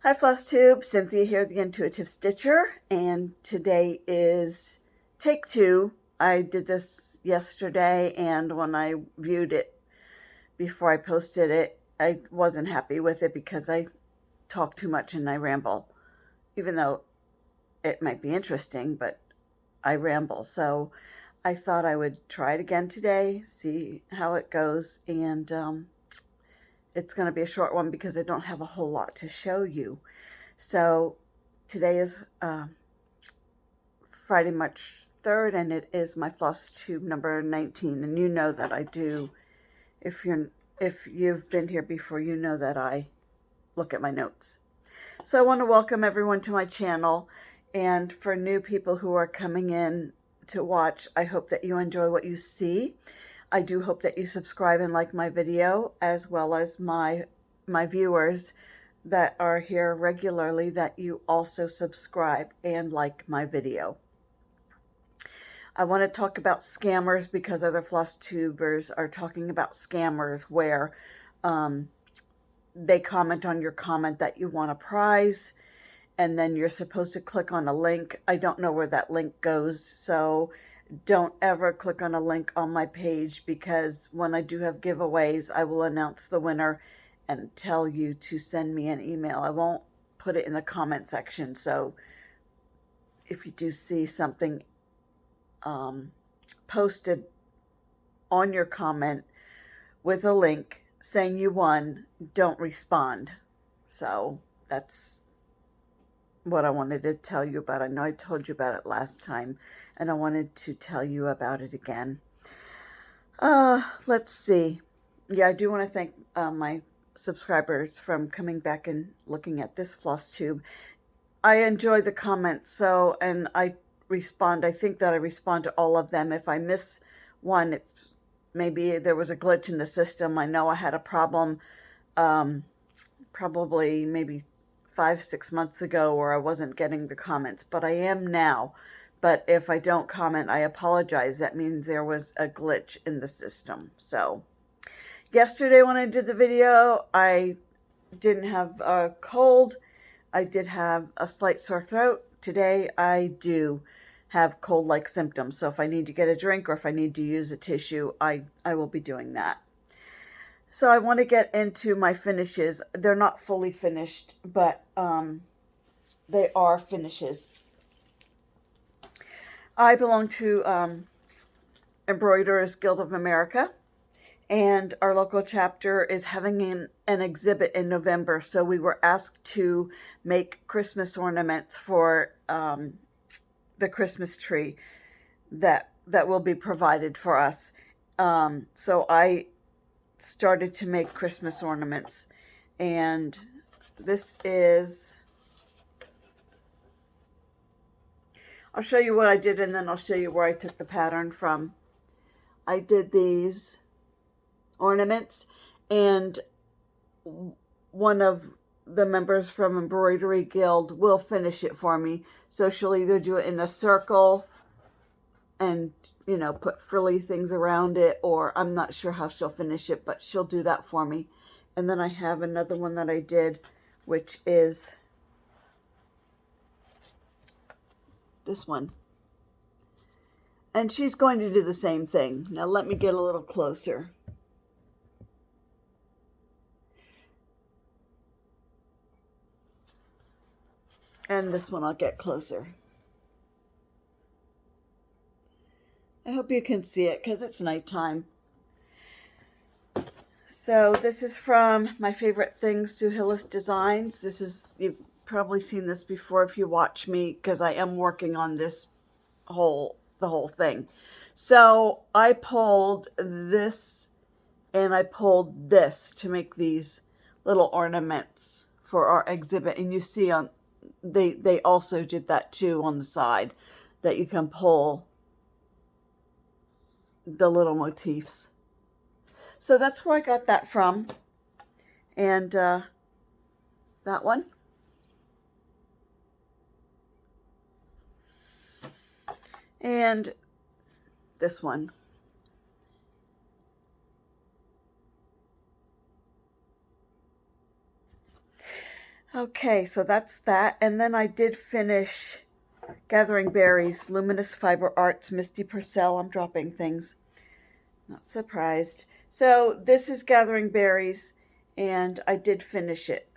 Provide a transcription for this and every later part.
Hi Flosstube, Cynthia here, the Intuitive Stitcher, and today is take 2. I did this yesterday, and when I viewed it before I posted it, I wasn't happy with it because I talk too much and I ramble, even though it might be interesting, but I ramble. So I thought I would try it again today, see how it goes, and it's going to be a short one because I don't have a whole lot to show you. So today is Friday, March 3rd, and it is my Flosstube number 19. And you know that I do, if you've been here before, you know that I look at my notes. So I want to welcome everyone to my channel, and for new people who are coming in to watch, I hope that you enjoy what you see. I do hope that you subscribe and like my video, as well as my viewers that are here regularly, that you also subscribe and like my video. I want to talk about scammers because other Flosstubers are talking about scammers where they comment on your comment that you want a prize, and then you're supposed to click on a link. I don't know where that link goes, so don't ever click on a link on my page, because when I do have giveaways, I will announce the winner and tell you to send me an email. I won't put it in the comment section, so if you do see something posted on your comment with a link saying you won, don't respond. So that's what I wanted to tell you about. I know I told you about it last time, and I wanted to tell you about it again. Let's see. Yeah, I do want to thank my subscribers from coming back and looking at this Flosstube. I enjoy the comments, and I respond. I think that I respond to all of them. If I miss one, it's maybe there was a glitch in the system. I know I had a problem probably maybe 5-6 months ago where I wasn't getting the comments, but I am now. But if I don't comment, I apologize. That means there was a glitch in the system. So yesterday when I did the video, I didn't have a cold. I did have a slight sore throat. Today I do have cold-like symptoms. So if I need to get a drink or if I need to use a tissue, I will be doing that. So I want to get into my finishes. They're not fully finished, but they are finishes. I belong to Embroiderers Guild of America, and our local chapter is having an exhibit in November. So we were asked to make Christmas ornaments for the Christmas tree that will be provided for us. So I started to make Christmas ornaments, and this is, I'll show you what I did, and then I'll show you where I took the pattern from. I did these ornaments, and one of the members from Embroidery Guild will finish it for me. So she'll either do it in a circle and, you know, put frilly things around it, or I'm not sure how she'll finish it, but she'll do that for me. And then I have another one that I did, which is this one. And she's going to do the same thing. Now let me get a little closer. And this one I'll get closer. I hope you can see it because it's nighttime. So this is from My Favorite Things to Hillis Designs. This is, you've probably seen this before if you watch me, because I am working on this the whole thing. So I pulled this and I pulled this to make these little ornaments for our exhibit. And you see on they also did that too on the side, that you can pull the little motifs. So that's where I got that from. And that one. And this one. Okay, so that's that. And then I did finish Gathering Berries, Luminous Fiber Arts, Misty Pursel. I'm dropping things. Not surprised. So this is Gathering Berries, and I did finish it.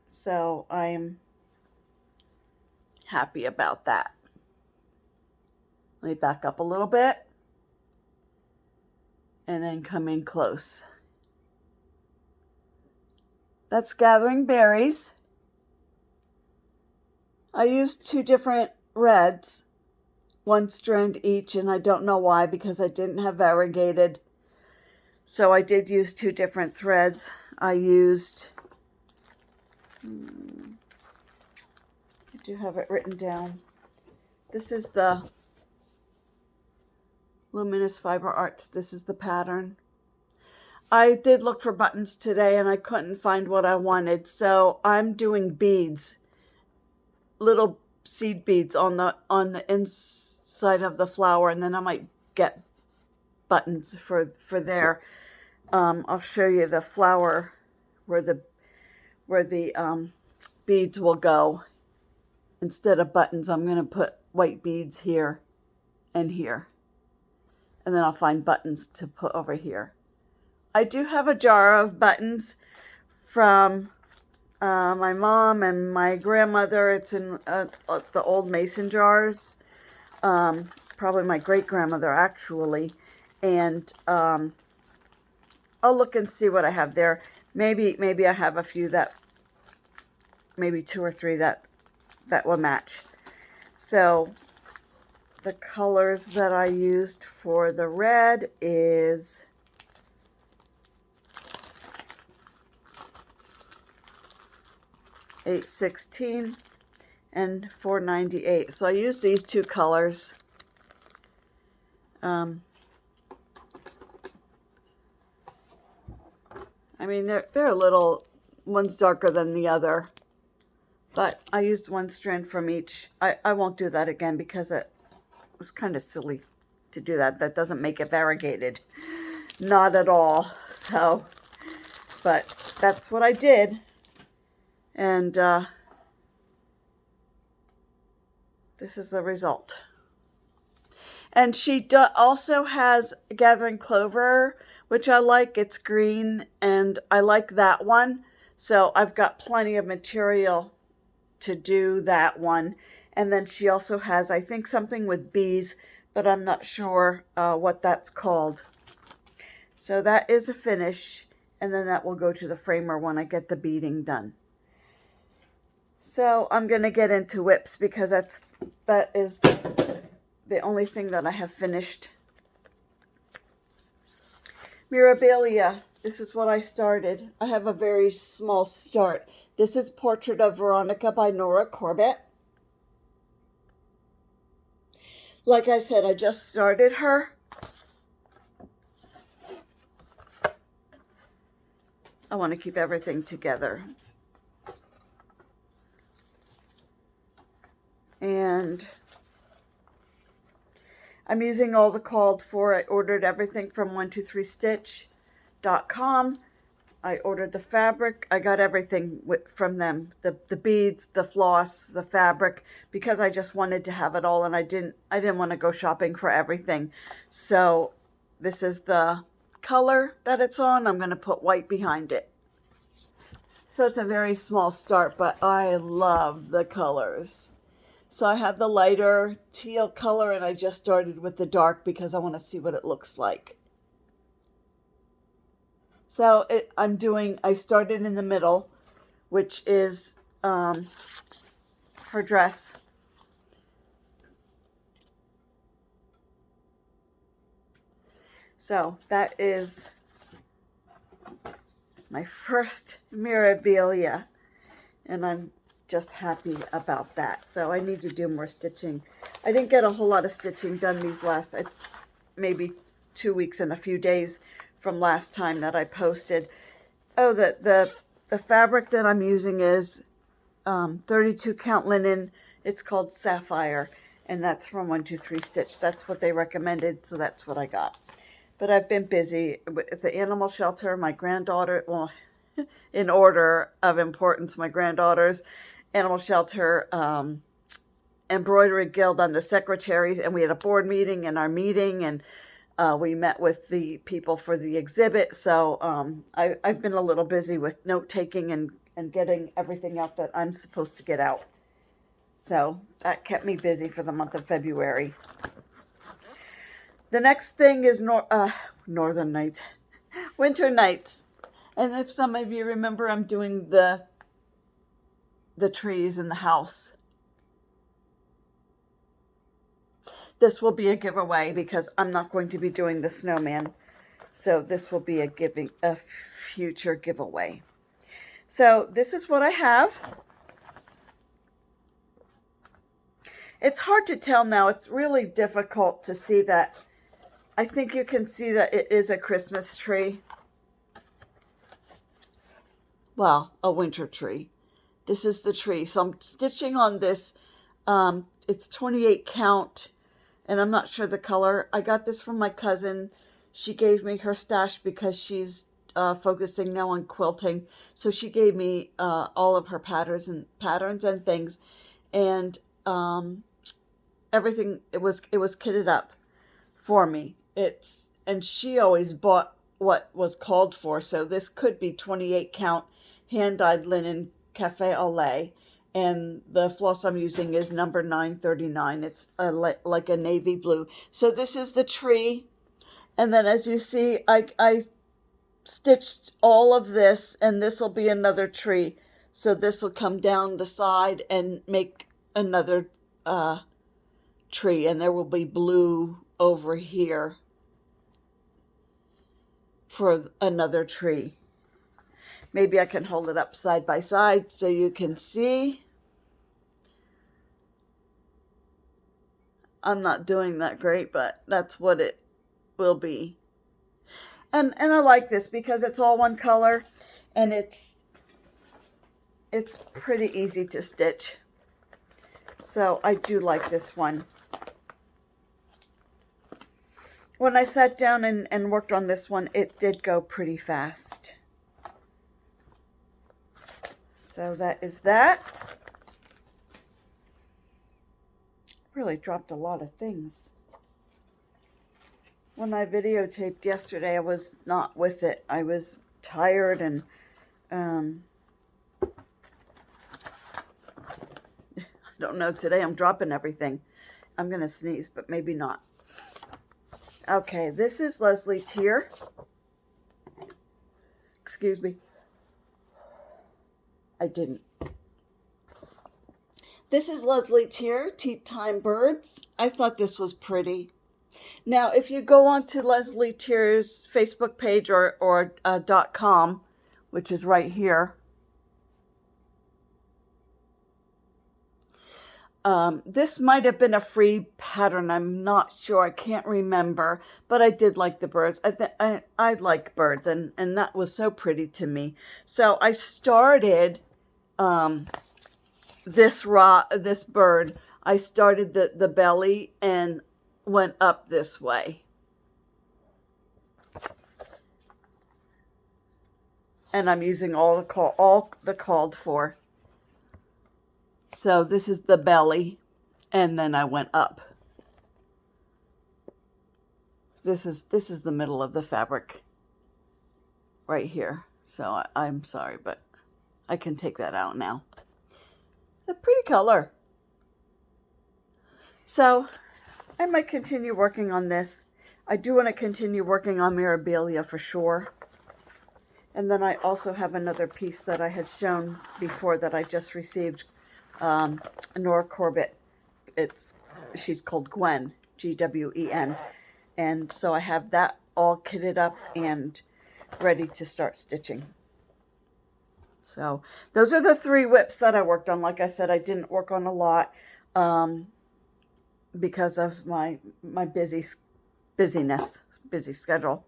So I'm happy about that. Let me back up a little bit and then come in close. That's Gathering Berries. I used 2 different reds, 1 strand each, and I don't know why, because I didn't have variegated. So I did use 2 different threads. I used, I do have it written down. This is the Luminous Fiber Arts. This is the pattern. I did look for buttons today and I couldn't find what I wanted. So I'm doing beads, little seed beads on the inside of the flower, and then I might get buttons for there. I'll show you the flower where the beads will go. Instead of buttons, I'm going to put white beads here and here. And then I'll find buttons to put over here. I do have a jar of buttons from my mom and my grandmother. It's in the old mason jars. Probably my great-grandmother, actually. And I'll look and see what I have there. Maybe I have a few that, maybe 2 or 3 that will match. So the colors that I used for the red is $8.16 and $4.98. So I used these 2 colors. I mean, they're a little, one's darker than the other, but I used 1 strand from each. I won't do that again because it was kind of silly to do that. That doesn't make it variegated. Not at all. So, but that's what I did. And this is the result. And she also has Gathering Clover, which I like. It's green, and I like that one. So I've got plenty of material to do that one. And then she also has, I think, something with bees, but I'm not sure what that's called. So that is a finish, and then that will go to the framer when I get the beading done. So I'm going to get into WIPs because that is the only thing that I have finished. Miribilia, this is what I started. I have a very small start. This is Portrait of Veronica by Nora Corbett. Like I said, I just started her. I want to keep everything together. And I'm using all the called for. I ordered everything from 123stitch.com. I ordered the fabric. I got everything from them. The beads, the floss, the fabric, because I just wanted to have it all, and I didn't want to go shopping for everything. So this is the color that it's on. I'm going to put white behind it. So it's a very small start, but I love the colors. So I have the lighter teal color, and I just started with the dark because I want to see what it looks like. So I started in the middle, which is her dress. So that is my first Miribilia, and I'm just happy about that. So I need to do more stitching. I didn't get a whole lot of stitching done these last maybe 2 weeks and a few days from last time that I posted. Oh, the fabric that I'm using is 32 count linen. It's called Sapphire, and that's from 123 Stitch. That's what they recommended, so that's what I got. But I've been busy with the animal shelter. My granddaughter, well, in order of importance. My granddaughter's animal shelter embroidery guild on the secretary, and we had a board meeting in our meeting, and we met with the people for the exhibit. So I've been a little busy with note taking and getting everything out that I'm supposed to get out. So that kept me busy for the month of February. The next thing is Northern Nights, Winter Nights. And if some of you remember, I'm doing the trees in the house. This will be a giveaway because I'm not going to be doing the snowman. So this will be a future giveaway. So this is what I have. It's hard to tell now. It's really difficult to see that. I think you can see that it is a Christmas tree. Well, a winter tree. This is the tree. So I'm stitching on this. It's 28 count. And I'm not sure the color. I got this from my cousin. She gave me her stash because she's focusing now on quilting. So she gave me all of her patterns and things. And everything, it was kitted up for me. And she always bought what was called for. So this could be 28 count hand-dyed linen cafe au lait. And the floss I'm using is number 939. It's like a navy blue. So this is the tree. And then as you see, I stitched all of this, and this will be another tree. So this will come down the side and make another tree. And there will be blue over here for another tree. Maybe I can hold it up side by side so you can see. I'm not doing that great, but that's what it will be. And I like this because it's all one color, and it's pretty easy to stitch. So I do like this one. When I sat down and worked on this one, it did go pretty fast. So that is that. Really dropped a lot of things. When I videotaped yesterday, I was not with it. I was tired and I don't know, today I'm dropping everything. I'm gonna sneeze, but maybe not. Okay, this is Lesley Teare. Excuse me. I didn't. This is Lesley Teare, Tea Time Birds. I thought this was pretty. Now, if you go on to Lesley Teare's Facebook page or .com, which is right here, this might have been a free pattern. I'm not sure. I can't remember, but I did like the birds. I like birds, and that was so pretty to me. So I started this bird. I started the belly and went up this way. And I'm using all the called for. So this is the belly, and then I went up. This is the middle of the fabric right here. So I'm sorry, but I can take that out now. A pretty color. So I might continue working on this. I do want to continue working on Miribilia for sure. And then I also have another piece that I had shown before that I just received. Nora Corbett. She's called Gwen, Gwen, and so I have that all kitted up and ready to start stitching. So those are the 3 WIPs that I worked on. Like I said, I didn't work on a lot because of my busy schedule.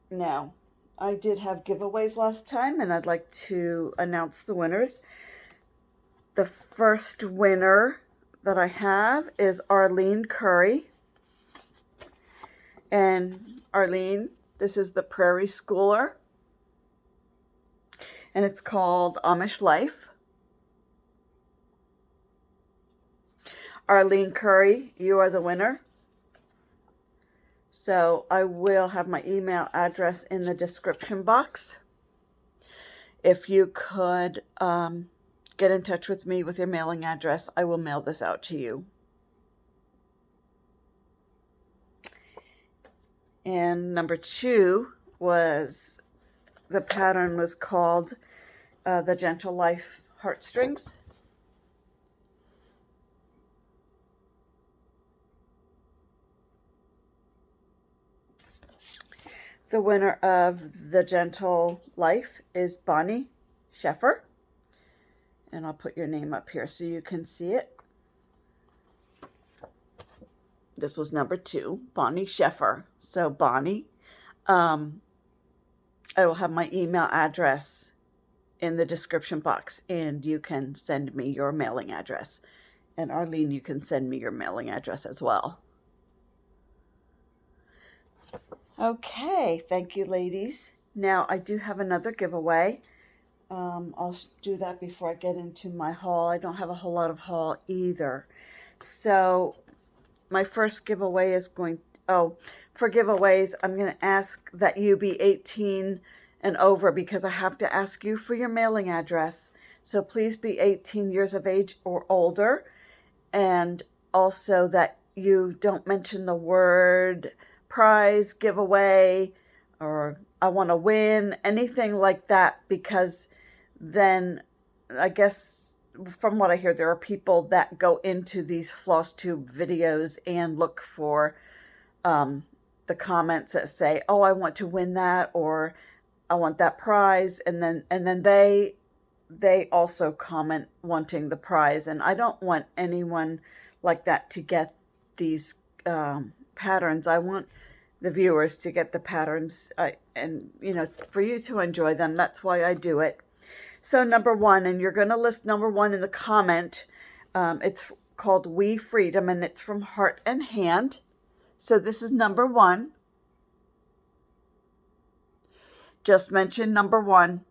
Now, I did have giveaways last time, and I'd like to announce the winners. The first winner that I have is Arlene Curry. And Arlene, this is the Prairie Schooler. and it's called Amish Life. Arlene Curry, you are the winner. So I will have my email address in the description box. If you could get in touch with me with your mailing address, I will mail this out to you. And number 2 was, the pattern was called The Gentle Life Heartstrings. The winner of The Gentle Life is Bonnie Sheffer. And I'll put your name up here so you can see it. This was number 2, Bonnie Sheffer. So Bonnie, I will have my email address in the description box, and you can send me your mailing address. And Arlene, you can send me your mailing address as well. Okay, thank you, ladies. Now, I do have another giveaway. I'll do that before I get into my haul. I don't have a whole lot of haul either. So, my first giveaway is going... for giveaways, I'm going to ask that you be 18 and over, because I have to ask you for your mailing address. So, please be 18 years of age or older. And also that you don't mention the word prize, giveaway, or I want to win, anything like that, because then I guess from what I hear, there are people that go into these Flosstube videos and look for the comments that say, oh, I want to win that, or I want that prize, and then they also comment wanting the prize, and I don't want anyone like that to get these patterns. I want the viewers to get the patterns, and for you to enjoy them. That's why I do it. So number 1, and you're going to list number 1 in the comment. It's called We Freedom, and it's from Heart and Hand. So this is number 1. Just mention number 1,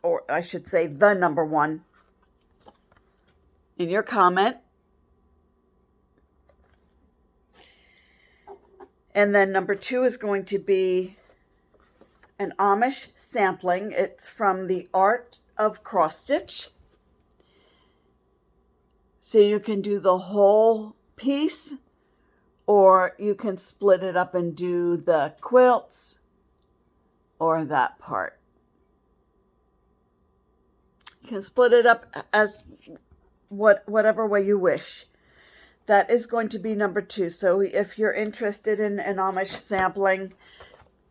or I should say the number 1 in your comment. And then number 2 is going to be an Amish sampling. It's from the Art of Cross Stitch. So you can do the whole piece, or you can split it up and do the quilts or that part. You can split it up as whatever way you wish. That is going to be number 2. So if you're interested in an Amish sampling,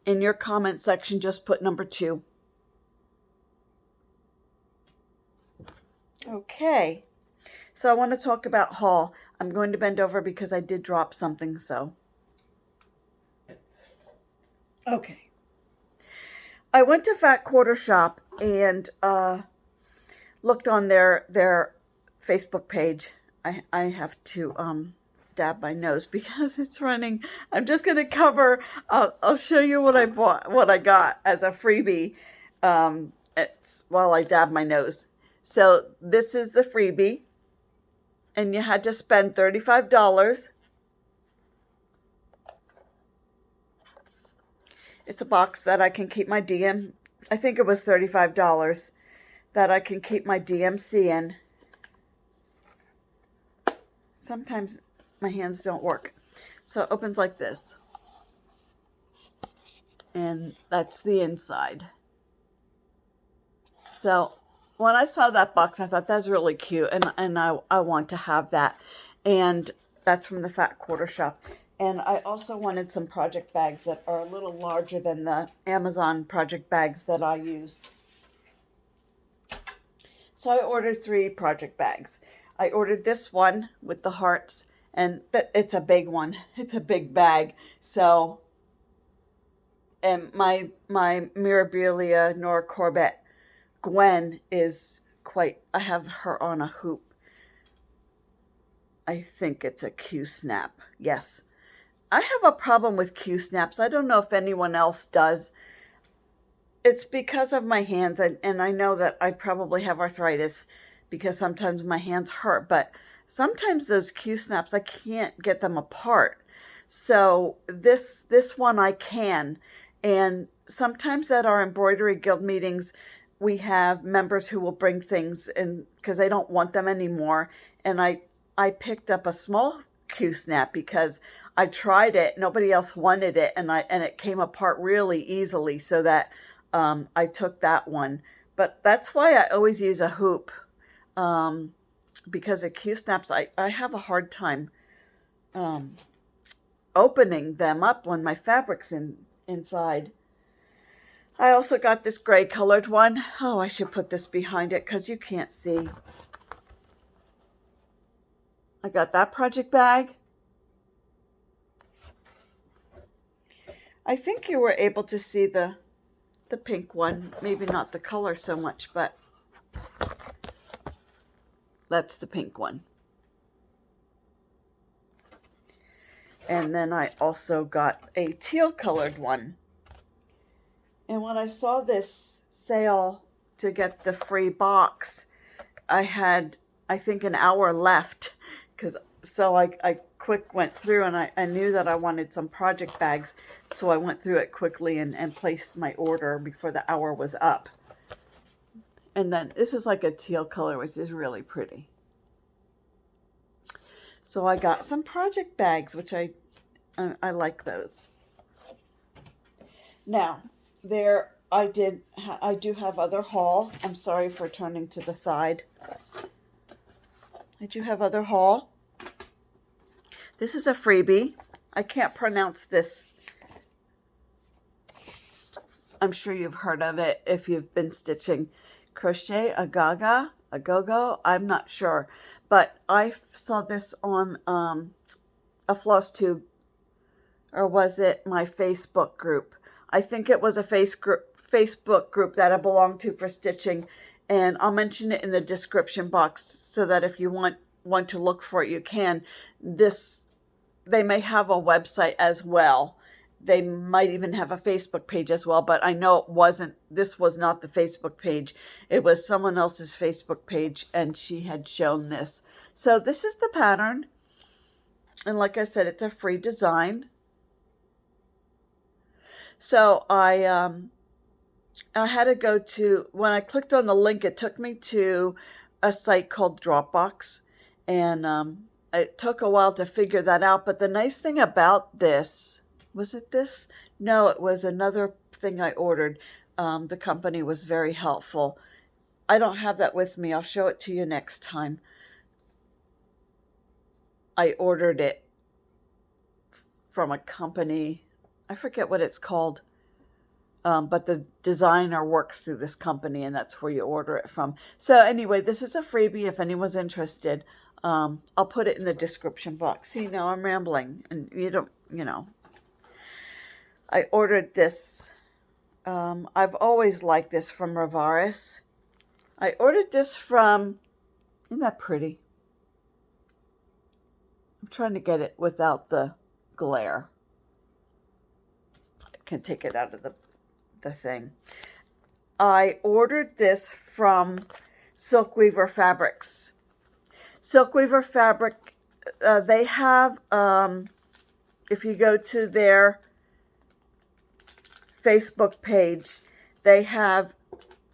in your comment section, just put number 2. Okay. So I want to talk about haul. I'm going to bend over because I did drop something, so. Okay. I went to Fat Quarter Shop and looked on their Facebook page. I have to dab my nose because it's running. I'm just going to cover, I'll show you what I bought, what I got as a freebie while I dab my nose. So this is the freebie, and you had to spend $35. It's a box that I can keep my I think it was $35 that I can keep my DMC in. Sometimes my hands don't work. So it opens like this. And that's the inside. So when I saw that box, I thought that's really cute. And I want to have that. And that's from the Fat Quarter Shop. And I also wanted some project bags that are a little larger than the Amazon project bags that I use. So I ordered 3 project bags. I ordered this one with the hearts, and it's a big one. It's a big bag. So, and my Miribilia Nora Corbett Gwen is quite, I have her on a hoop. I think it's a Q-snap. Yes. I have a problem with Q-snaps. I don't know if anyone else does. it's because of my hands, and I know that I probably have arthritis because sometimes my hands hurt, but sometimes those Q-snaps, I can't get them apart. So this one I can. And sometimes at our embroidery guild meetings, we have members who will bring things in because they don't want them anymore. And I picked up a small Q-snap because I tried it, nobody else wanted it, and it came apart really easily, so that I took that one. But that's why I always use a hoop, because of Q-snaps, I have a hard time opening them up when my fabric's inside. I also got this gray colored one. Oh, I should put this behind it because you can't see. I got that project bag. I think you were able to see the pink one. Maybe not the color so much, but that's the pink one. And then I also got a teal colored one. And when I saw this sale to get the free box, I had, I think, an hour left. So I quick went through, and I knew that I wanted some project bags. So I went through it quickly and placed my order before the hour was up. And then this is like a teal color, which is really pretty. So I got some project bags, which I like those. Now, I do have other haul. I'm sorry for turning to the side. I do have other haul. This is a freebie. I can't pronounce this. I'm sure you've heard of it if you've been stitching. Crochet Agaga, Agogo, I'm not sure. But I saw this on a Flosstube, or was it my Facebook group? I think it was a Facebook group that I belong to for stitching, and I'll mention it in the description box so that if you want to look for it, you can. They may have a website as well. They might even have a Facebook page as well, but I know this was not the Facebook page. It was someone else's Facebook page, and she had shown this. So this is the pattern. And like I said, it's a free design. So I had to go to, when I clicked on the link, it took me to a site called Dropbox. And it took a while to figure that out. But the nice thing about this, was it this? No, it was another thing I ordered. The company was very helpful. I don't have that with me. I'll show it to you next time. I ordered it from a company. I forget what it's called. But the designer works through this company, and that's where you order it from. So anyway, this is a freebie if anyone's interested. I'll put it in the description box. See, now I'm rambling, and I ordered this. I've always liked this from Rivaris. I ordered this from, isn't that pretty? I'm trying to get it without the glare. I can take it out of the thing. I ordered this from Silkweaver Fabrics. Silkweaver Fabric, they have, if you go to their Facebook page, they have,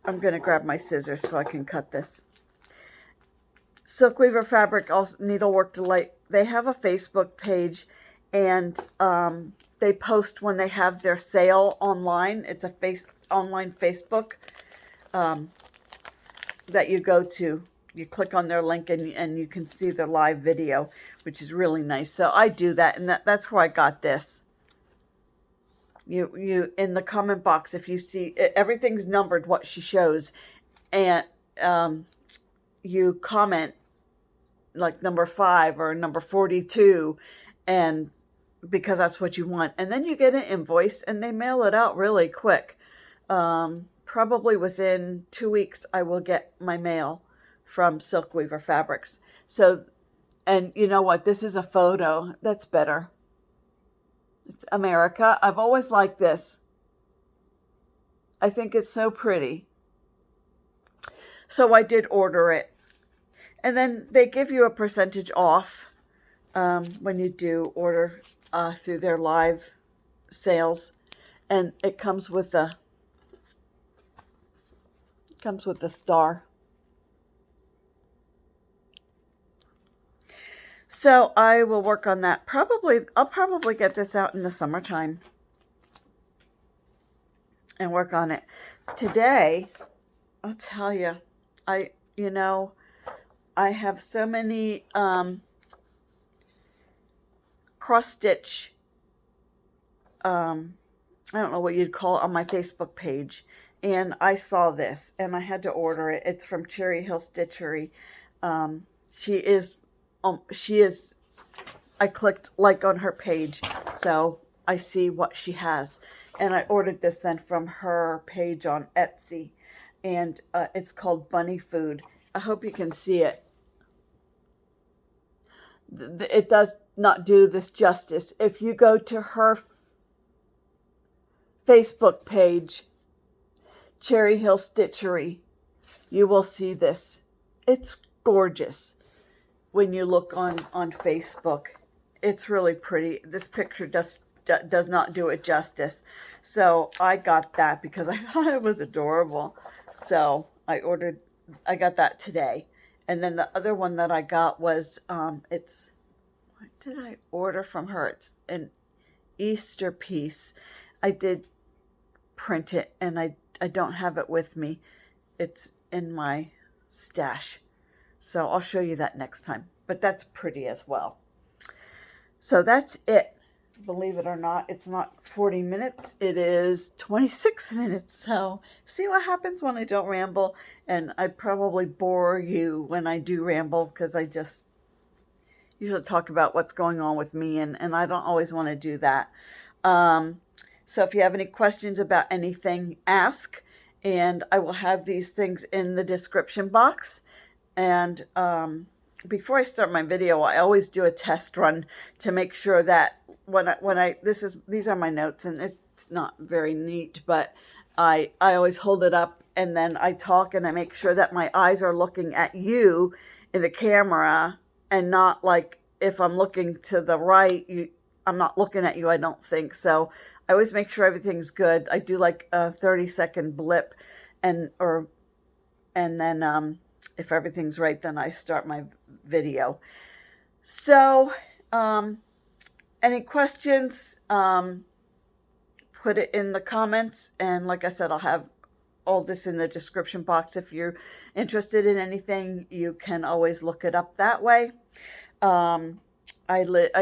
I'm going to grab my scissors so I can cut this. Silkweaver Fabric, also Needlework Delight, they have a Facebook page, and they post when they have their sale online. It's a online Facebook that you go to. You click on their link, and you can see the live video, which is really nice. So I do that, and that's where I got this. You in the comment box, if you see, everything's numbered what she shows, and you comment like number 5 or number 42, and because that's what you want, and then you get an invoice, and they mail it out really quick. Probably within 2 weeks, I will get my mail from Silkweaver Fabrics. So, and you know what? This is a photo. That's better. It's America. I've always liked this. I think it's so pretty. So I did order it. And then they give you a percentage off when you do order through their live sales. And it comes with a star. So I will work on that. I'll probably get this out in the summertime and work on it. Today, I'll tell you, I have so many cross stitch, I don't know what you'd call it, on my Facebook page. And I saw this and I had to order it. It's from Hillis Designs. She is, I clicked like on her page, so I see what she has. And I ordered this then from her page on Etsy. And it's called Bunny Food. I hope you can see it. It does not do this justice. If you go to her Facebook page, Hillis Designs, you will see this. It's gorgeous when you look on Facebook. It's really pretty. This picture does not do it justice. So I got that because I thought it was adorable. So I got that today. And then the other one that I got was, what did I order from her? It's an Easter piece. I did print it and I don't have it with me. It's in my stash. So I'll show you that next time. But that's pretty as well. So that's it. Believe it or not, it's not 40 minutes. It is 26 minutes. So see what happens when I don't ramble. And I probably bore you when I do ramble because I just usually talk about what's going on with me. And I don't always want to do that. So if you have any questions about anything, ask. And I will have these things in the description box. And before I start my video, I always do a test run to make sure that these are my notes, and it's not very neat, but I always hold it up and then I talk and I make sure that my eyes are looking at you in the camera and not like if I'm looking to the right, I'm not looking at you, I don't think. So I always make sure everything's good. I do like a 30-second blip and then if everything's right, then I start my video. So, any questions, put it in the comments. And like I said, I'll have all this in the description box. If you're interested in anything, you can always look it up that way. I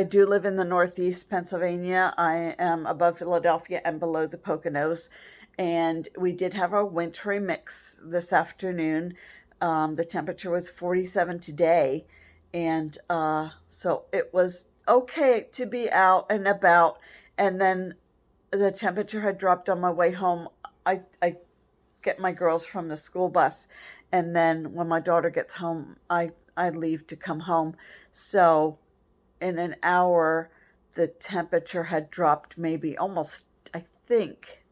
do live in the Northeast Pennsylvania. I am above Philadelphia and below the Poconos. And we did have a wintry mix this afternoon. The temperature was 47 today. And so it was okay to be out and about. And then the temperature had dropped on my way home. I get my girls from the school bus. And then when my daughter gets home, I leave to come home. So in an hour, the temperature had dropped maybe almost, I think,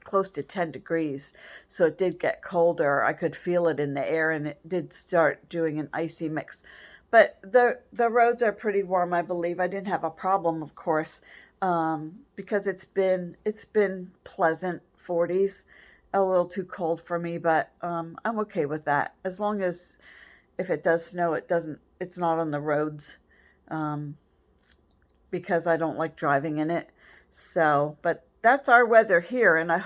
close to 10 degrees. So it did get colder. I could feel it in the air, and it did start doing an icy mix. But the roads are pretty warm, I believe. I didn't have a problem, of course, because it's been pleasant 40s, a little too cold for me, but I'm okay with that. As long as if it does snow, it's not on the roads, because I don't like driving in it. So, but that's our weather here, and I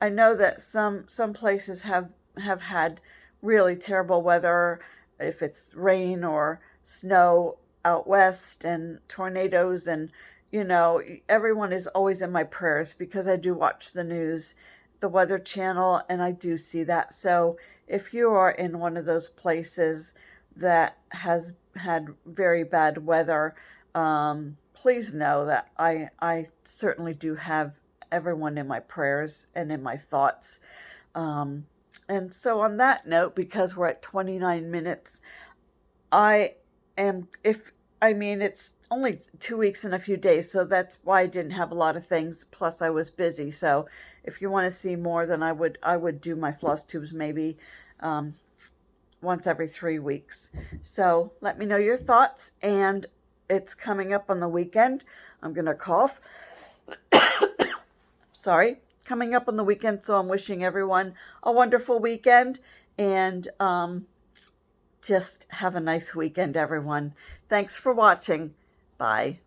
know that some places have had really terrible weather, if it's rain or snow out west, and tornadoes, and everyone is always in my prayers because I do watch the news, the Weather Channel, and I do see that. So if you are in one of those places that has had very bad weather, please know that I certainly do have everyone in my prayers and in my thoughts. And so on that note, because we're at 29 minutes, if I mean, it's only 2 weeks and a few days, so that's why I didn't have a lot of things. Plus, I was busy. So, if you want to see more, then I would do my floss tubes maybe once every 3 weeks. So, let me know your thoughts. And it's coming up on the weekend. I'm gonna cough. Sorry, coming up on the weekend. So, I'm wishing everyone a wonderful weekend and just have a nice weekend, everyone. Thanks for watching. Bye.